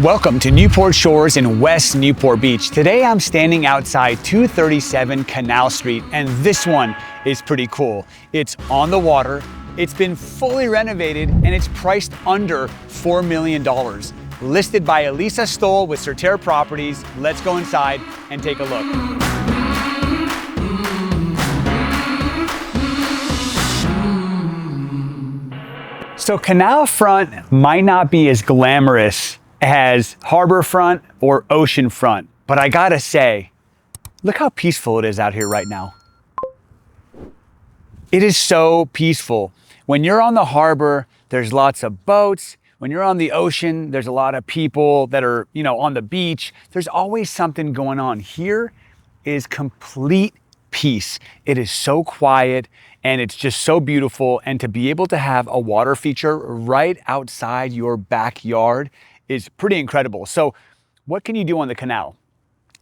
Welcome to Newport Shores in West Newport Beach. Today I'm standing outside 237 Canal Street, and this one is pretty cool. It's on the water, it's been fully renovated, and it's priced under $4 million. Listed by Eliisa Stowell with Surterre Properties. Let's go inside and take a look. So Canal Front might not be as glamorous as harbor front or ocean front, but I gotta say, look how peaceful it is out here right now. It is so peaceful. When you're on the harbor, there's lots of boats. When you're on the ocean, there's a lot of people that are, on the beach. There's always something going on. Here is complete peace. It is so quiet and it's just so beautiful. And to be able to have a water feature right outside your backyard is pretty incredible. So what can you do on the canal?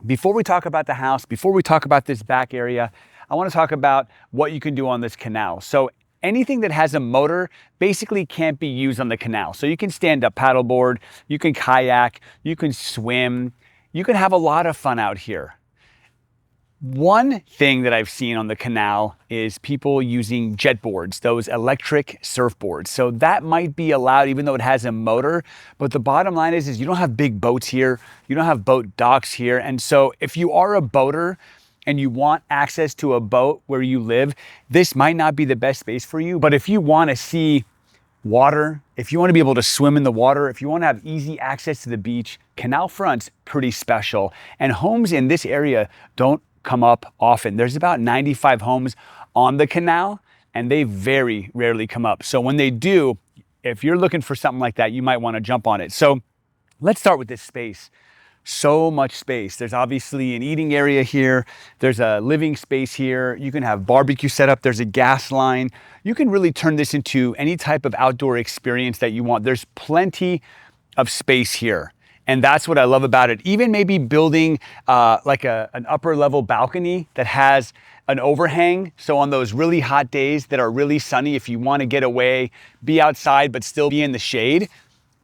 Before we talk about the house, before we talk about this back area, I want to talk about what you can do on this canal. So anything that has a motor basically can't be used on the canal. So you can stand up paddleboard, you can kayak, you can swim, you can have a lot of fun out here. One thing that I've seen on the canal is people using jet boards, those electric surfboards. So that might be allowed even though it has a motor, but the bottom line is you don't have big boats here, you don't have boat docks here. And so if you are a boater and you want access to a boat where you live, this might not be the best space for you. But if you want to see water, if you want to be able to swim in the water, if you want to have easy access to the beach, Canal Front's pretty special. And homes in this area don't come up often. There's about 95 homes on the canal and they very rarely come up. So when they do, if you're looking for something like that, you might want to jump on it. So let's start with this space. So much space. There's obviously an eating area here. There's a living space here. You can have barbecue set up. There's a gas line. You can really turn this into any type of outdoor experience that you want. There's plenty of space here. And that's what I love about it. Even maybe building like an upper level balcony that has an overhang. So on those really hot days that are really sunny, if you want to get away, be outside, but still be in the shade,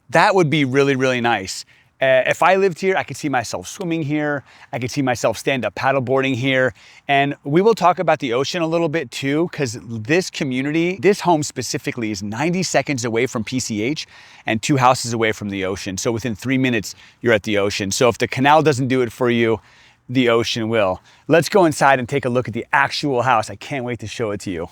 that would be really, really nice. If I lived here, I could see myself swimming here. I could see myself stand-up paddleboarding here. And we will talk about the ocean a little bit too, because this community, this home specifically is 90 seconds away from PCH and 2 houses away from the ocean. So within 3 minutes, you're at the ocean. So if the canal doesn't do it for you, the ocean will. Let's go inside and take a look at the actual house. I can't wait to show it to you.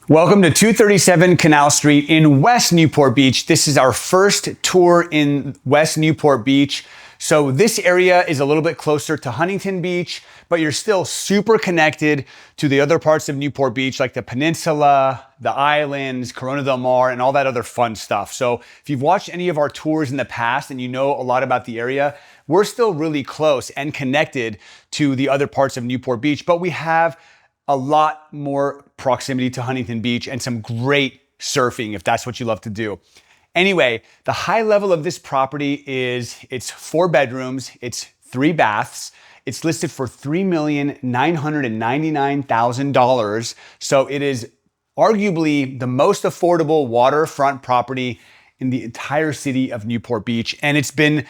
Welcome to 237 Canal Street in West Newport Beach. This is our first tour in West Newport Beach. So this area is a little bit closer to Huntington Beach, but you're still super connected to the other parts of Newport Beach, like the peninsula, the islands, Corona del Mar, and all that other fun stuff. So if you've watched any of our tours in the past and you know a lot about the area, we're still really close and connected to the other parts of Newport Beach, but we have a lot more proximity to Huntington Beach and some great surfing if that's what you love to do. Anyway, the high level of this property is it's 4 bedrooms, it's 3 baths. It's listed for $3,999,000. So it is arguably the most affordable waterfront property in the entire city of Newport Beach. And it's been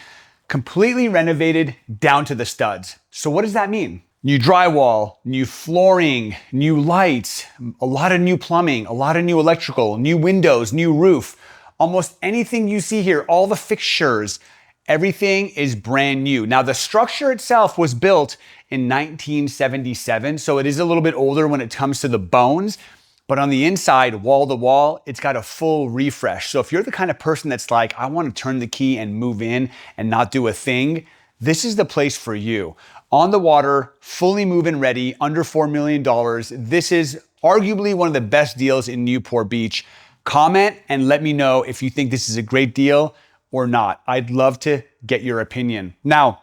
completely renovated down to the studs. So what does that mean? New drywall, new flooring, new lights, a lot of new plumbing, a lot of new electrical, new windows, new roof. Almost anything you see here, all the fixtures, everything is brand new. Now the structure itself was built in 1977, so it is a little bit older when it comes to the bones, but on the inside, wall to wall, it's got a full refresh. So if you're the kind of person that's like, I want to turn the key and move in and not do a thing, this is the place for you. On the water, fully move-in ready, under $4 million. This is arguably one of the best deals in Newport Beach. Comment and let me know if you think this is a great deal or not. I'd love to get your opinion. Now,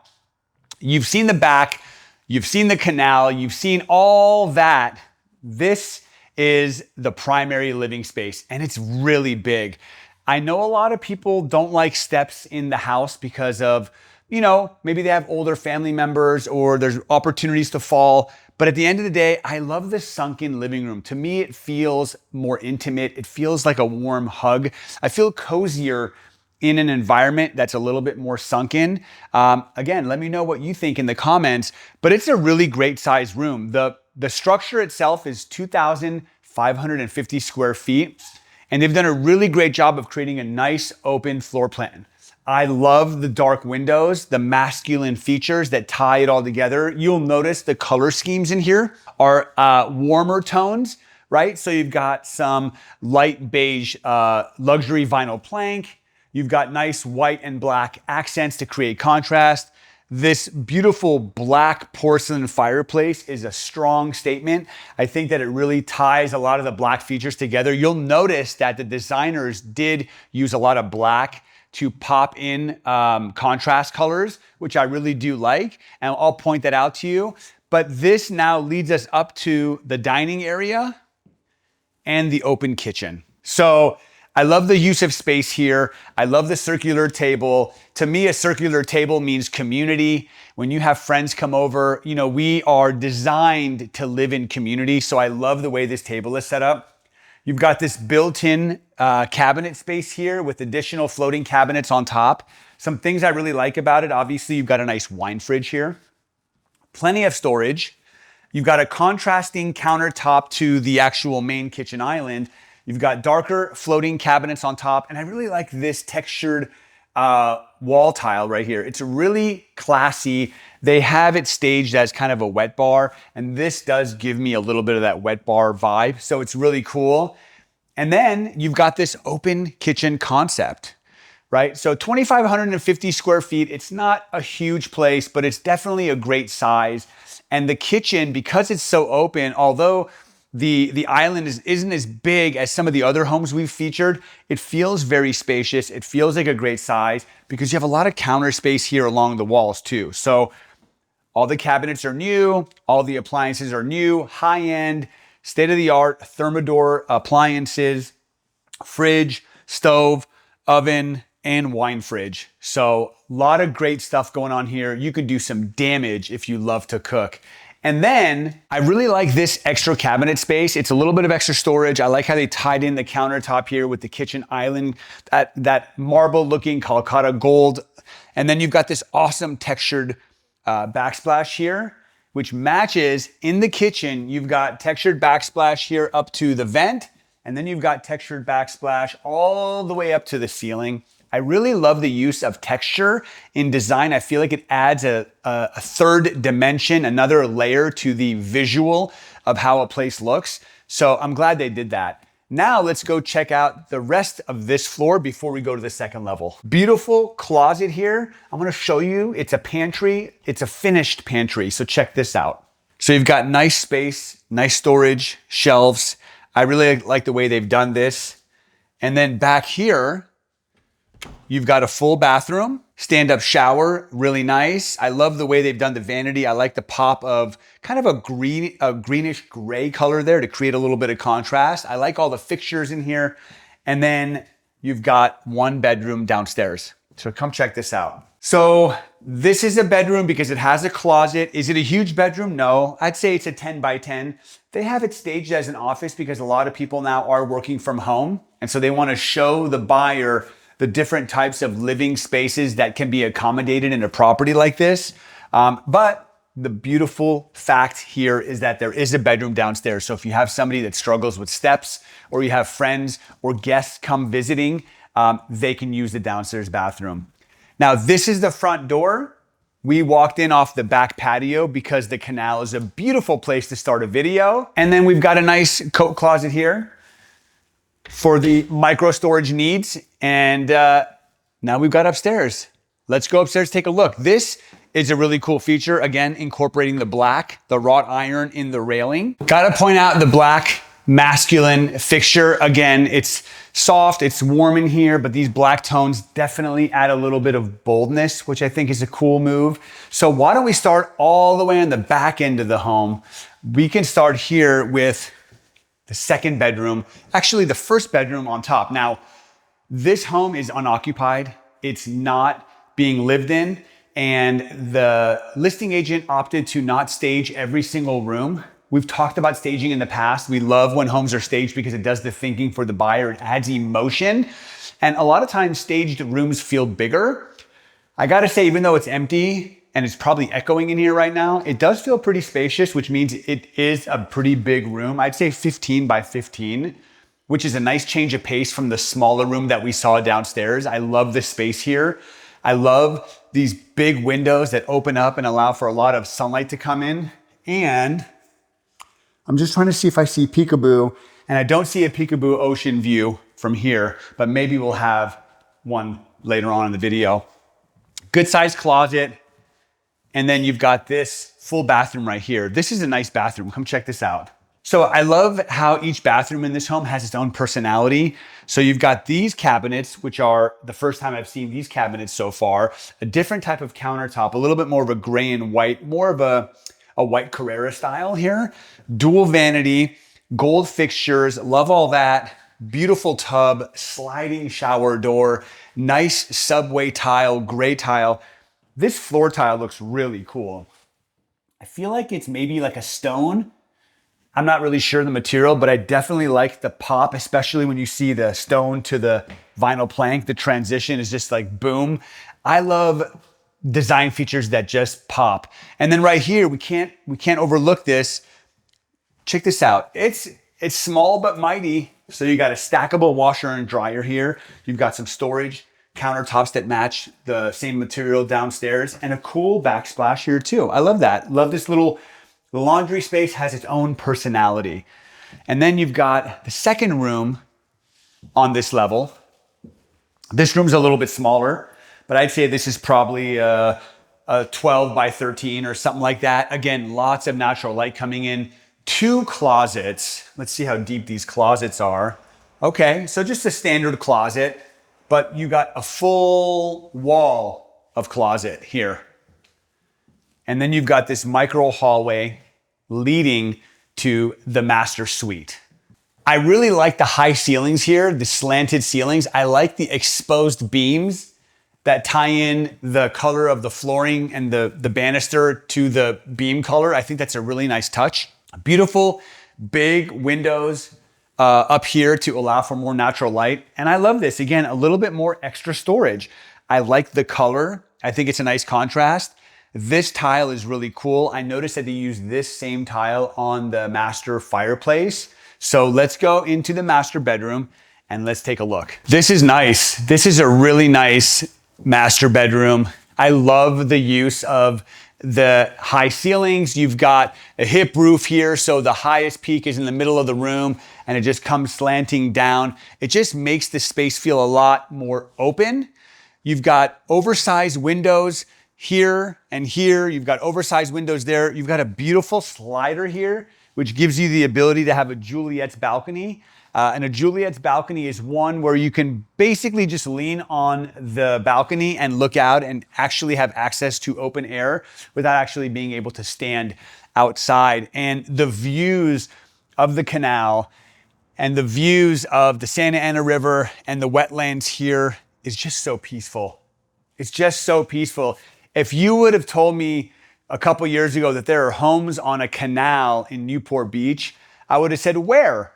you've seen the back, you've seen the canal, you've seen all that. This is the primary living space and it's really big. I know a lot of people don't like steps in the house because of maybe they have older family members or there's opportunities to fall. But at the end of the day, I love this sunken living room. To me, it feels more intimate. It feels like a warm hug. I feel cozier in an environment that's a little bit more sunken. Again, let me know what you think in the comments, but it's a really great sized room. The structure itself is 2,550 square feet, and they've done a really great job of creating a nice open floor plan. I love the dark windows, the masculine features that tie it all together. You'll notice the color schemes in here are warmer tones, right? So you've got some light beige luxury vinyl plank. You've got nice white and black accents to create contrast. This beautiful black porcelain fireplace is a strong statement. I think that it really ties a lot of the black features together. You'll notice that the designers did use a lot of black to pop in contrast colors, which I really do like, and I'll point that out to you. But this now leads us up to the dining area and the open kitchen. So I love the use of space here. I love the circular table. To me, a circular table means community. When you have friends come over, you know, we are designed to live in community. So I love the way this table is set up. You've got this built-in cabinet space here with additional floating cabinets on top. Some things I really like about it, obviously you've got a nice wine fridge here. Plenty of storage. You've got a contrasting countertop to the actual main kitchen island. You've got darker floating cabinets on top, and I really like this textured wall tile right here. It's really classy. They have it staged as kind of a wet bar, and this does give me a little bit of that wet bar vibe, so it's really cool. And then you've got this open kitchen concept, right? So 2,550 square feet. It's not a huge place, but it's definitely a great size. And the kitchen, because it's so open, although the island isn't as big as some of the other homes we've featured, it feels very spacious. It feels like a great size because you have a lot of counter space here along the walls too. So all the cabinets are new, all the appliances are new, high-end, state-of-the-art Thermador appliances, fridge, stove, oven, and wine fridge. So a lot of great stuff going on here. You could do some damage if you love to cook. And then I really like this extra cabinet space. It's a little bit of extra storage. I like how they tied in the countertop here with the kitchen island, that marble looking Calcutta gold. And then you've got this awesome textured backsplash here, which matches in the kitchen. You've got textured backsplash here up to the vent, and then you've got textured backsplash all the way up to the ceiling. I really love the use of texture in design. I feel like it adds a third dimension, another layer to the visual of how a place looks. So I'm glad they did that. Now let's go check out the rest of this floor before we go to the second level. Beautiful closet here. I'm gonna show you, it's a pantry. It's a finished pantry, so check this out. So you've got nice space, nice storage, shelves. I really like the way they've done this. And then back here, you've got a full bathroom, stand-up shower, really nice. I love the way they've done the vanity. I like the pop of kind of a greenish gray color there to create a little bit of contrast. I like all the fixtures in here. And then you've got one bedroom downstairs. So come check this out. So this is a bedroom because it has a closet. Is it a huge bedroom? No, I'd say it's a 10 by 10. They have it staged as an office because a lot of people now are working from home. And so they want to show the buyer the different types of living spaces that can be accommodated in a property like this. But the beautiful fact here is that there is a bedroom downstairs. So if you have somebody that struggles with steps, or you have friends or guests come visiting, they can use the downstairs bathroom. Now, this is the front door. We walked in off the back patio because the canal is a beautiful place to start a video. And then we've got a nice coat closet here for the micro storage needs. And now we've got upstairs. Let's go upstairs, take a look. This is a really cool feature. Again, incorporating the black, the wrought iron in the railing. Gotta point out the black masculine fixture. Again, it's soft, it's warm in here, but these black tones definitely add a little bit of boldness, which I think is a cool move. So why don't we start all the way on the back end of the home? We can start here with the second bedroom, actually the first bedroom on top. Now, this home is unoccupied. It's not being lived in, and the listing agent opted to not stage every single room. We've talked about staging in the past. We love when homes are staged because it does the thinking for the buyer. It adds emotion. And a lot of times staged rooms feel bigger. I gotta say, even though it's empty and it's probably echoing in here right now, it does feel pretty spacious, which means it is a pretty big room. I'd say 15 by 15, which is a nice change of pace from the smaller room that we saw downstairs. I love the space here. I love these big windows that open up and allow for a lot of sunlight to come in. And I'm just trying to see if I see peekaboo, and I don't see a peekaboo ocean view from here, but maybe we'll have one later on in the video. Good sized closet. And then you've got this full bathroom right here. This is a nice bathroom. Come check this out. So I love how each bathroom in this home has its own personality. So you've got these cabinets, which are the first time I've seen these cabinets so far, a different type of countertop, a little bit more of a gray and white, more of a white Carrera style here. Dual vanity, gold fixtures, love all that. Beautiful tub, sliding shower door, nice subway tile, gray tile. This floor tile looks really cool. I feel like it's maybe like a stone. I'm not really sure the material, but I definitely like the pop, especially when you see the stone to the vinyl plank. The transition is just like boom. I love design features that just pop. And then right here, we can't overlook this. Check this out. It's small but mighty. So you got a stackable washer and dryer here. You've got some storage countertops that match the same material downstairs, and a cool backsplash here too. I love that. Love this little laundry space, has its own personality. And then you've got the second room on this level. This room's a little bit smaller, but I'd say this is probably a 12 by 13 or something like that. Again, lots of natural light coming in. 2 closets. Let's see how deep these closets are. Okay, so just a standard closet, but you got a full wall of closet here. And then you've got this micro hallway leading to the master suite. I really like the high ceilings here, the slanted ceilings. I like the exposed beams that tie in the color of the flooring and the banister to the beam color. I think that's a really nice touch. Beautiful big windows up here to allow for more natural light. And I love this. Again, a little bit more extra storage. I like the color. I think it's a nice contrast. This tile is really cool. I noticed that they use this same tile on the master fireplace. So let's go into the master bedroom and let's take a look. This is nice. This is a really nice master bedroom. I love the use of the high ceilings. You've got a hip roof here, so the highest peak is in the middle of the room and it just comes slanting down. It just makes the space feel a lot more open. You've got oversized windows here and here. You've got oversized windows there. You've got a beautiful slider here, which gives you the ability to have a Juliet's balcony. And a Juliet's balcony is one where you can basically just lean on the balcony and look out and actually have access to open air without actually being able to stand outside. And the views of the canal and the views of the Santa Ana River and the wetlands here is just so peaceful. It's just so peaceful. If you would have told me a couple years ago that there are homes on a canal in Newport Beach, I would have said, where?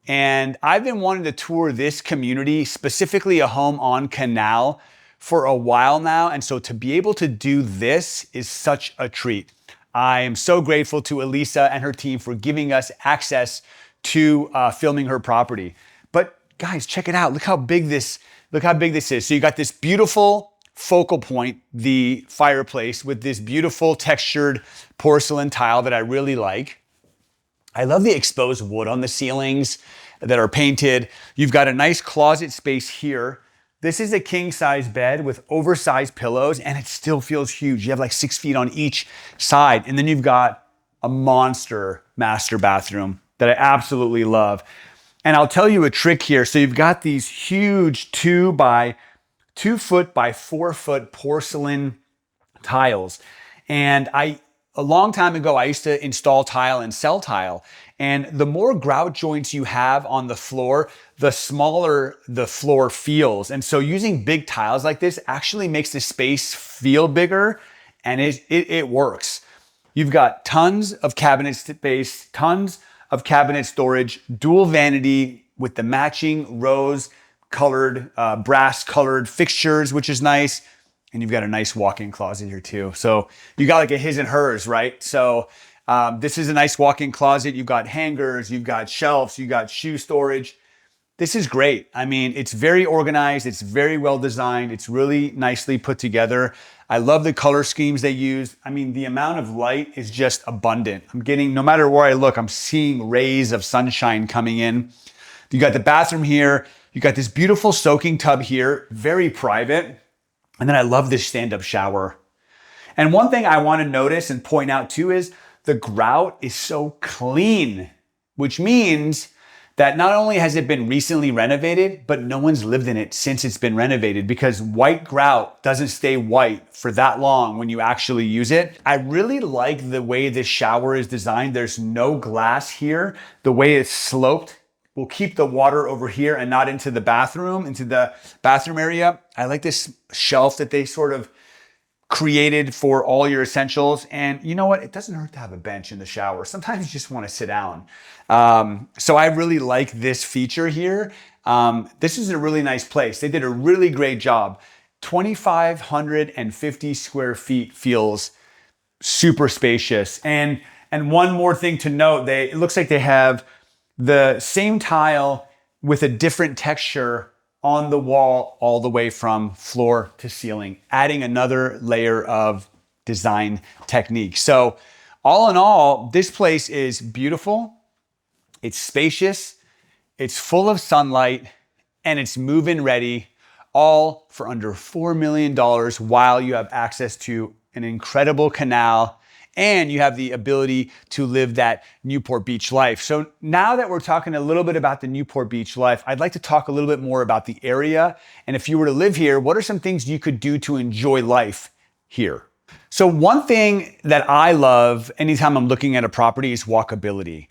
And I've been wanting to tour this community, specifically a home on canal, for a while now. And so to be able to do this is such a treat. I am so grateful to Eliisa and her team for giving us access to filming her property. But guys, check it out. Look how big this is. So you got this beautiful focal point, the fireplace, with this beautiful textured porcelain tile that I really like. I love the exposed wood on the ceilings that are painted. You've got a nice closet space here. This is a king size bed with oversized pillows and it still feels huge. You have like 6 feet on each side. And then you've got a monster master bathroom that I absolutely love. And I'll tell you a trick here. So you've got these huge 2 foot by 4 foot porcelain tiles. And a long time ago, I used to install tile and sell tile. And the more grout joints you have on the floor, the smaller the floor feels. And so using big tiles like this actually makes the space feel bigger, and it works. You've got tons of cabinet space, tons of cabinet storage, dual vanity with the matching rose colored, brass colored fixtures, which is nice. And you've got a nice walk-in closet here too. So you got like a his and hers, right? So this is a nice walk-in closet. You've got hangers, you've got shelves, you've got shoe storage. This is great. I mean, it's very organized. It's very well designed. It's really nicely put together. I love the color schemes they use. I mean, the amount of light is just abundant. I'm getting, no matter where I look, I'm seeing rays of sunshine coming in. You got the bathroom here. You got this beautiful soaking tub here, very private. And then I love this stand-up shower. And one thing I want to notice and point out too is the grout is so clean, which means that not only has it been recently renovated, but no one's lived in it since it's been renovated, because white grout doesn't stay white for that long when you actually use it. I really like the way this shower is designed. There's no glass here. The way it's sloped will keep the water over here and not into the bathroom area. I like this shelf that they sort of created for all your essentials. And you know what? It doesn't hurt to have a bench in the shower. Sometimes you just want to sit down. So I really like this feature here. This is a really nice place. They did a really great job. 2,550 square feet feels super spacious. And one more thing to note, it looks like they have the same tile with a different texture on the wall all the way from floor to ceiling, adding another layer of design technique. So all in all, this place is beautiful, it's spacious, it's full of sunlight, and it's move-in ready, all for under $4 million while you have access to an incredible canal and you have the ability to live that Newport Beach life. So now that we're talking a little bit about the Newport Beach life, I'd like to talk a little bit more about the area. And if you were to live here, what are some things you could do to enjoy life here? So one thing that I love anytime I'm looking at a property is walkability.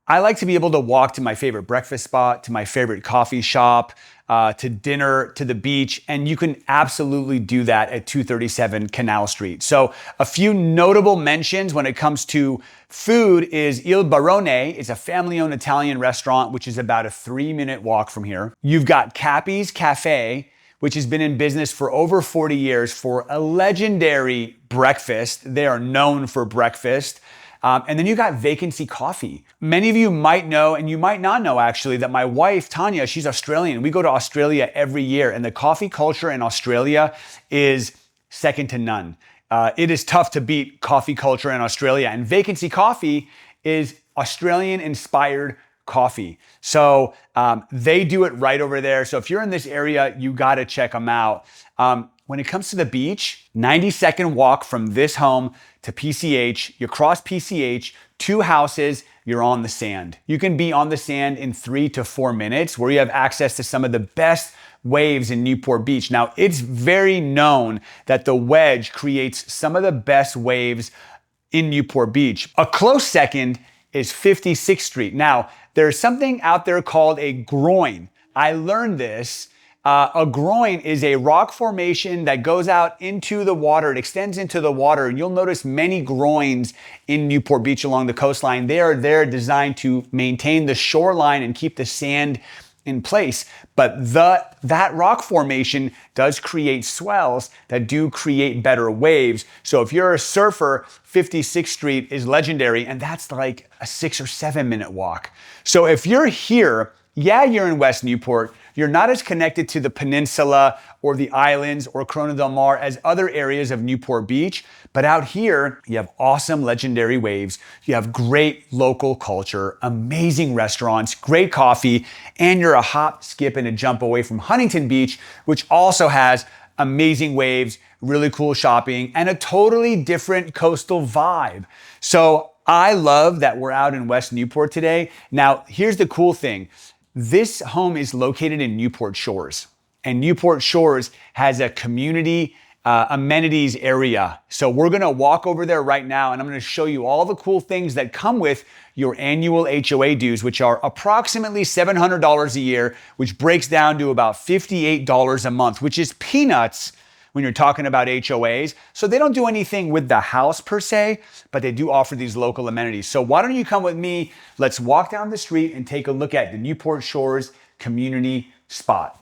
I like to be able to walk to my favorite breakfast spot, to my favorite coffee shop, to dinner, to the beach, and you can absolutely do that at 237 Canal Street. So a few notable mentions when it comes to food is Il Barone. It's a family-owned Italian restaurant, which is about a 3-minute walk from here. You've got Cappy's Cafe, which has been in business for over 40 years for a legendary breakfast. They are known for breakfast. And then you got Vacancy Coffee. Many of you might know, and you might not know actually, that my wife, Tanya, she's Australian. We go to Australia every year, and the coffee culture in Australia is second to none. It is tough to beat coffee culture in Australia, and Vacancy Coffee is Australian-inspired coffee. So they do it right over there. So if you're in this area, you gotta check them out. When it comes to the beach, 90-second walk from this home to PCH. You cross PCH, 2 houses, you're on the sand. You can be on the sand in 3 to 4 minutes, where you have access to some of the best waves in Newport Beach. Now, it's very known that the wedge creates some of the best waves in Newport Beach. A close second is 56th Street. Now, there's something out there called a groin. I learned this. A groin is a rock formation that goes out into the water. It extends into the water. And you'll notice many groins in Newport Beach along the coastline. They are there designed to maintain the shoreline and keep the sand in place. But that rock formation does create swells that do create better waves. So if you're a surfer, 56th Street is legendary, and that's like a 6 or 7 minute walk. So if you're here, yeah, you're in West Newport. You're not as connected to the peninsula or the islands or Corona del Mar as other areas of Newport Beach. But out here, you have awesome legendary waves. You have great local culture, amazing restaurants, great coffee, and you're a hop, skip, and a jump away from Huntington Beach, which also has amazing waves, really cool shopping, and a totally different coastal vibe. So I love that we're out in West Newport today. Now, here's the cool thing. This home is located in Newport Shores, and Newport Shores has a community amenities area. So we're gonna walk over there right now, and I'm gonna show you all the cool things that come with your annual HOA dues, which are approximately $700 a year, which breaks down to about $58 a month, which is peanuts when you're talking about HOAs. So they don't do anything with the house per se, but they do offer these local amenities. So why don't you come with me? Let's walk down the street and take a look at the Newport Shores community spot.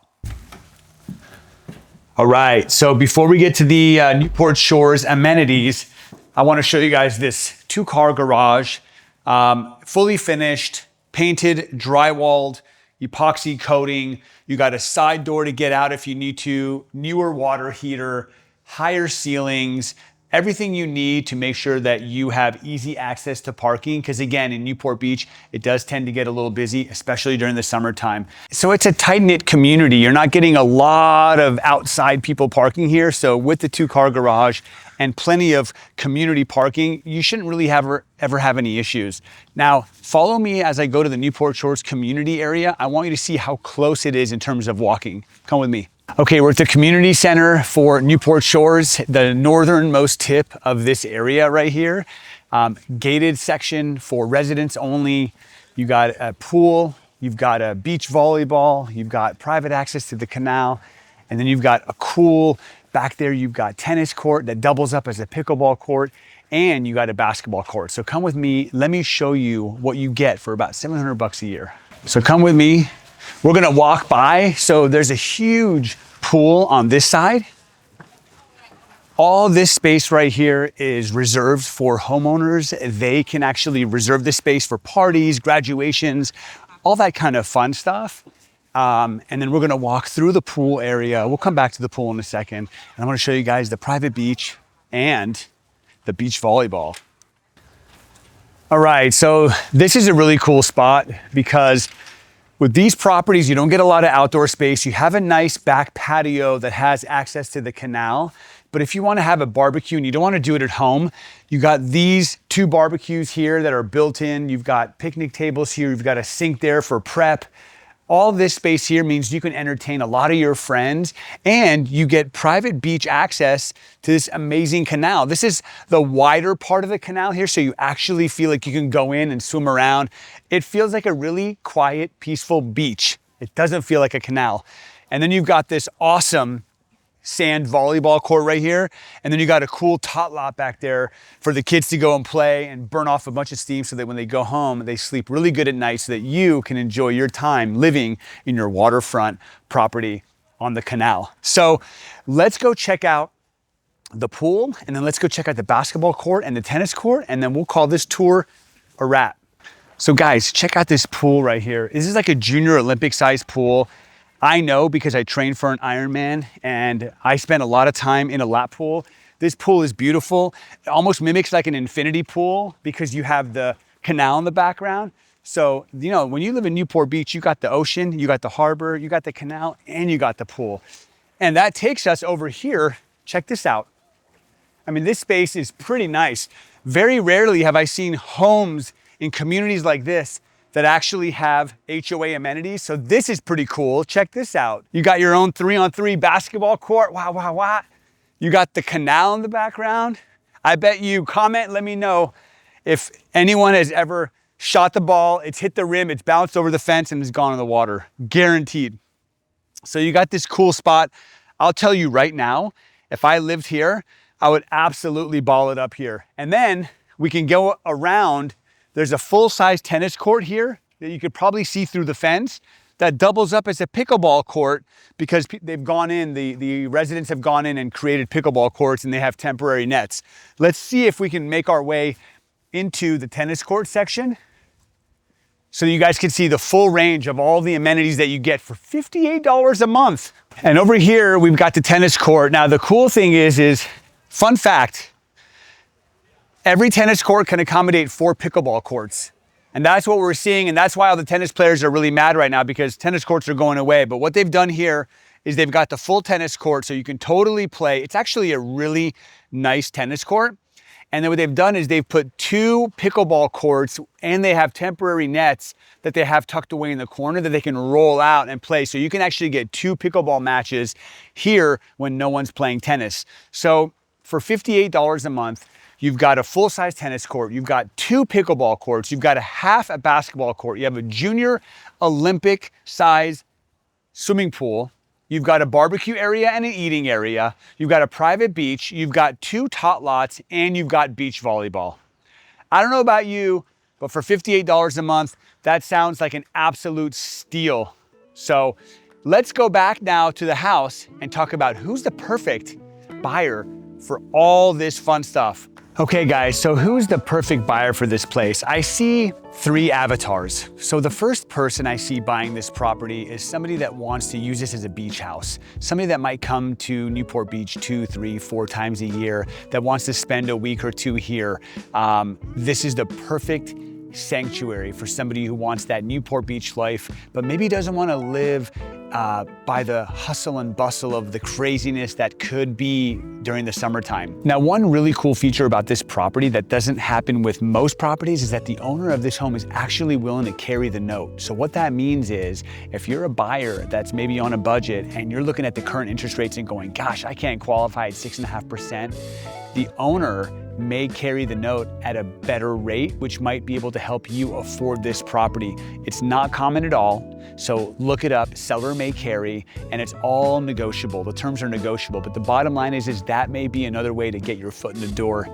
All right, so before we get to the Newport Shores amenities, I want to show you guys this 2-car garage, fully finished, painted, drywalled, epoxy coating. You got a side door to get out if you need to, newer water heater, higher ceilings, everything you need to make sure that you have easy access to parking. Because again, in Newport Beach, it does tend to get a little busy, especially during the summertime. So it's a tight-knit community. You're not getting a lot of outside people parking here. So with the 2-car garage and plenty of community parking, you shouldn't really ever have any issues. Now, follow me as I go to the Newport Shores community area. I want you to see how close it is in terms of walking. Come with me. Okay, we're at the community center for Newport Shores, the northernmost tip of this area right here. Gated section for residents only. You got a pool, you've got a beach volleyball, you've got private access to the canal, and then you've got a cool back there. You've got tennis court that doubles up as a pickleball court, and you got a basketball court. So come with me, let me show you what you get for about $700 a year. So come with me. We're gonna walk by. So there's a huge pool on this side. All this space right here is reserved for homeowners. They can actually reserve this space for parties, graduations, all that kind of fun stuff. And then we're gonna walk through the pool area. We'll come back to the pool in a second. And I'm gonna show you guys the private beach and the beach volleyball. All right, so this is a really cool spot because with these properties, you don't get a lot of outdoor space. You have a nice back patio that has access to the canal. But if you want to have a barbecue and you don't want to do it at home, you got these 2 barbecues here that are built in. You've got picnic tables here. You've got a sink there for prep. All this space here means you can entertain a lot of your friends, and you get private beach access to this amazing canal. This is the wider part of the canal here, so you actually feel like you can go in and swim around. It feels like a really quiet, peaceful beach. It doesn't feel like a canal. And then you've got this awesome sand volleyball court right here. And then you got a cool tot lot back there for the kids to go and play and burn off a bunch of steam so that when they go home, they sleep really good at night so that you can enjoy your time living in your waterfront property on the canal. So let's go check out the pool, and then let's go check out the basketball court and the tennis court, and then we'll call this tour a wrap. So guys, check out this pool right here. This is like a junior Olympic sized pool. I know because I trained for an Ironman and I spent a lot of time in a lap pool. This pool is beautiful. It almost mimics like an infinity pool because you have the canal in the background. So, you know, when you live in Newport Beach, you got the ocean, you got the harbor, you got the canal, and you got the pool. And that takes us over here. Check this out. I mean, this space is pretty nice. Very rarely have I seen homes in communities like this that actually have HOA amenities. So this is pretty cool. Check this out. You got your own 3-on-3 basketball court. Wow, wow, wow. You got the canal in the background. I bet you comment, let me know if anyone has ever shot the ball, it's hit the rim, it's bounced over the fence and it's gone in the water. Guaranteed. So you got this cool spot. I'll tell you right now, if I lived here, I would absolutely ball it up here. And then we can go around. There's a full-size tennis court here that you could probably see through the fence that doubles up as a pickleball court because they've gone in, the residents have gone in and created pickleball courts and they have temporary nets. Let's see if we can make our way into the tennis court section so you guys can see the full range of all the amenities that you get for $58 a month. And over here, we've got the tennis court. Now, the cool thing is fun fact, every tennis court can accommodate 4 pickleball courts. And that's what we're seeing. And that's why all the tennis players are really mad right now because tennis courts are going away. But what they've done here is they've got the full tennis court so you can totally play. It's actually a really nice tennis court. And then what they've done is they've put 2 pickleball courts and they have temporary nets that they have tucked away in the corner that they can roll out and play. So you can actually get 2 pickleball matches here when no one's playing tennis. So for $58 a month, you've got a full-size tennis court, you've got 2 pickleball courts, you've got a basketball court, you have a junior Olympic size swimming pool, You've got a barbecue area and an eating area. You've got a private beach. You've got 2 tot lots, and you've got beach volleyball. I don't know about you, but for $58 a month, that sounds like an absolute steal. So let's go back now to the house and talk about who's the perfect buyer for all this fun stuff. Okay guys, so who's the perfect buyer for this place? I see 3 avatars. So the first person I see buying this property is somebody that wants to use this as a beach house. Somebody that might come to Newport Beach 2, 3, 4 times a year, that wants to spend a week or 2 here. This is the perfect sanctuary for somebody who wants that Newport Beach life, but maybe doesn't want to live by the hustle and bustle of the craziness that could be during the summertime. Now, one really cool feature about this property that doesn't happen with most properties is that the owner of this home is actually willing to carry the note. So what that means is if you're a buyer that's maybe on a budget and you're looking at the current interest rates and going, gosh, I can't qualify at 6.5%, the owner may carry the note at a better rate, which might be able to help you afford this property. It's not common at all, so look it up, seller may carry, and it's all negotiable. The terms are negotiable, but the bottom line is that may be another way to get your foot in the door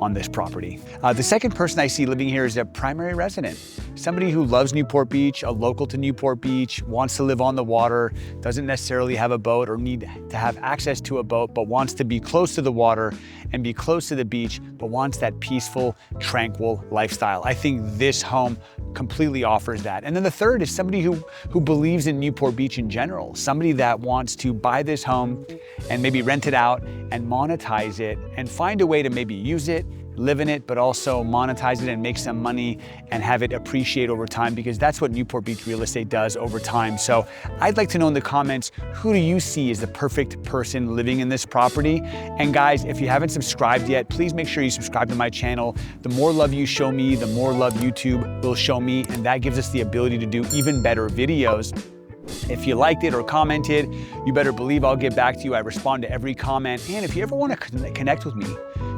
on this property. The second person I see living here is a primary resident. Somebody who loves Newport Beach, a local to Newport Beach, wants to live on the water, doesn't necessarily have a boat or need to have access to a boat, but wants to be close to the water and be close to the beach, but wants that peaceful, tranquil lifestyle. I think this home completely offers that. And then the third is somebody who believes in Newport Beach in general, somebody that wants to buy this home and maybe rent it out and monetize it and find a way to maybe use it, live in it, but also monetize it and make some money and have it appreciate over time, because that's what Newport Beach real estate does over time. So I'd like to know in the comments, who do you see as the perfect person living in this property? And guys, if you haven't subscribed yet, please make sure you subscribe to my channel. The more love you show me, the more love YouTube will show me, and that gives us the ability to do even better videos. If you liked it or commented, you better believe I'll get back to you. I respond to every comment. And if you ever want to connect with me,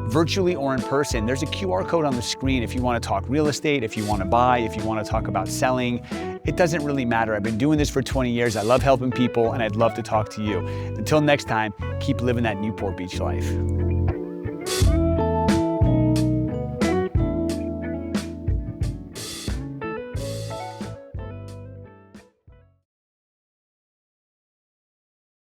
virtually or in person, there's a QR code on the screen if you want to talk real estate, if you want to buy, if you want to talk about selling. It doesn't really matter. I've been doing this for 20 years. I love helping people, and I'd love to talk to you. Until next time, keep living that Newport Beach life.